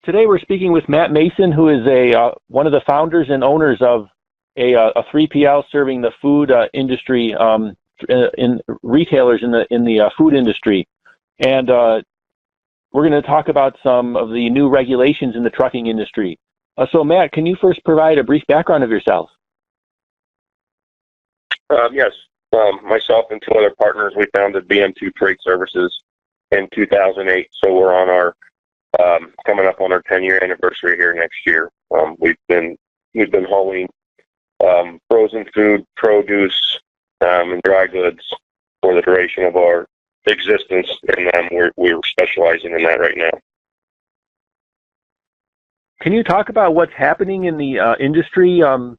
Today we're speaking with Matt Mason, who is one of the founders and owners of a 3PL serving the food industry, in retailers in the food industry. And we're going to talk about some of the new regulations in the trucking industry. So Matt, can you first provide a brief background of yourself? Yes. Myself and two other partners, we founded BM2 Freight Services in 2008. So we're on our coming up on our 10-year anniversary here next year. We've been hauling frozen food, produce, and dry goods for the duration of our existence, and we're specializing in that right now. Can you talk about what's happening in the industry in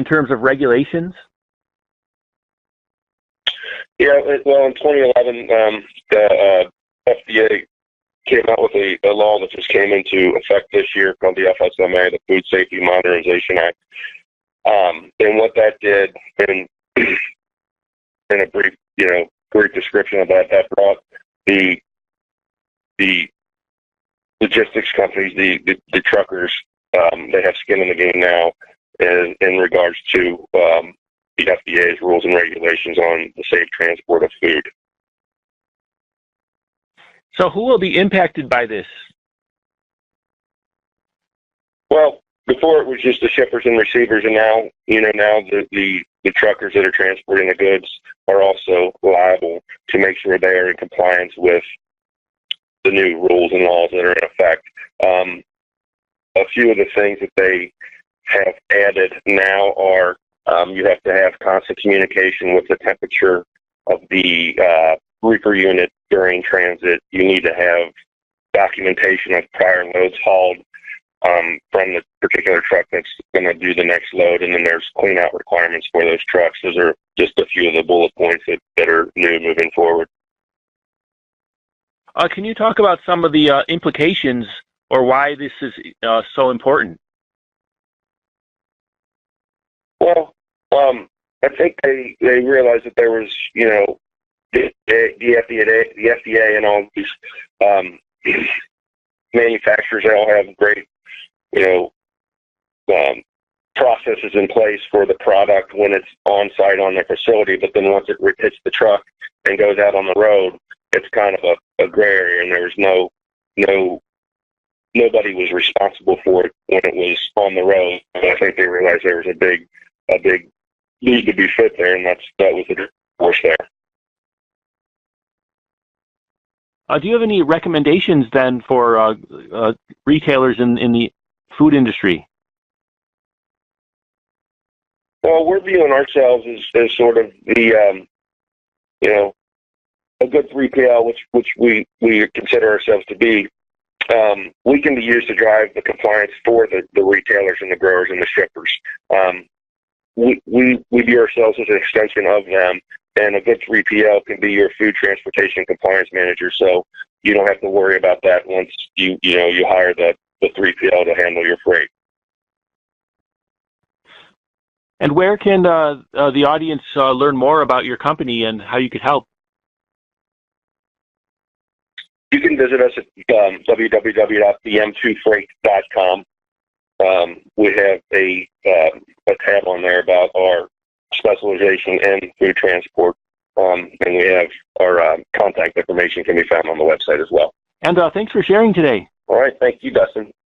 terms of regulations? Yeah, well, in 2011, the FDA came out with a law that just came into effect this year called the FSMA, the Food Safety Modernization Act. And what that did, in a brief description of that, that brought the logistics companies, the truckers, they have skin in the game now in regards to the FDA's rules and regulations on the safe transport of food. So who will be impacted by this? Well, before it was just the shippers and receivers, and now the truckers that are transporting the goods are also liable to make sure they are in compliance with the new rules and laws that are in effect. A few of the things that they have added now are you have to have constant communication with the temperature of the reefer unit during transit. You need to have documentation of prior loads hauled from the particular truck that's going to do the next load, and then there's clean out requirements for those trucks. Those are just a few of the bullet points that are new moving forward. Can you talk about some of the implications or why this is so important? Well, I think they realized that there was, the FDA and all these manufacturers, they all have great, processes in place for the product when it's on site on their facility, but then once it hits the truck and goes out on the road, it's kind of a gray area, and there was nobody was responsible for it when it was on the road. And I think they realized there was a big need to be fit there, and that was the force there. Do you have any recommendations then for retailers in the food industry? Well, we're viewing ourselves as sort of the, a good 3PL, which we consider ourselves to be. We can be used to drive the compliance for the retailers and the growers and the shippers. We view ourselves as an extension of them, and a good 3PL can be your food transportation compliance manager, so you don't have to worry about that once you hire the 3PL to handle your freight. And where can the audience learn more about your company and how you could help? You can visit us at www.bm2freight.com. We have a tab on there about our specialization in food transport, and we have our contact information can be found on the website as well. And thanks for sharing today. All right. Thank you, Dustin.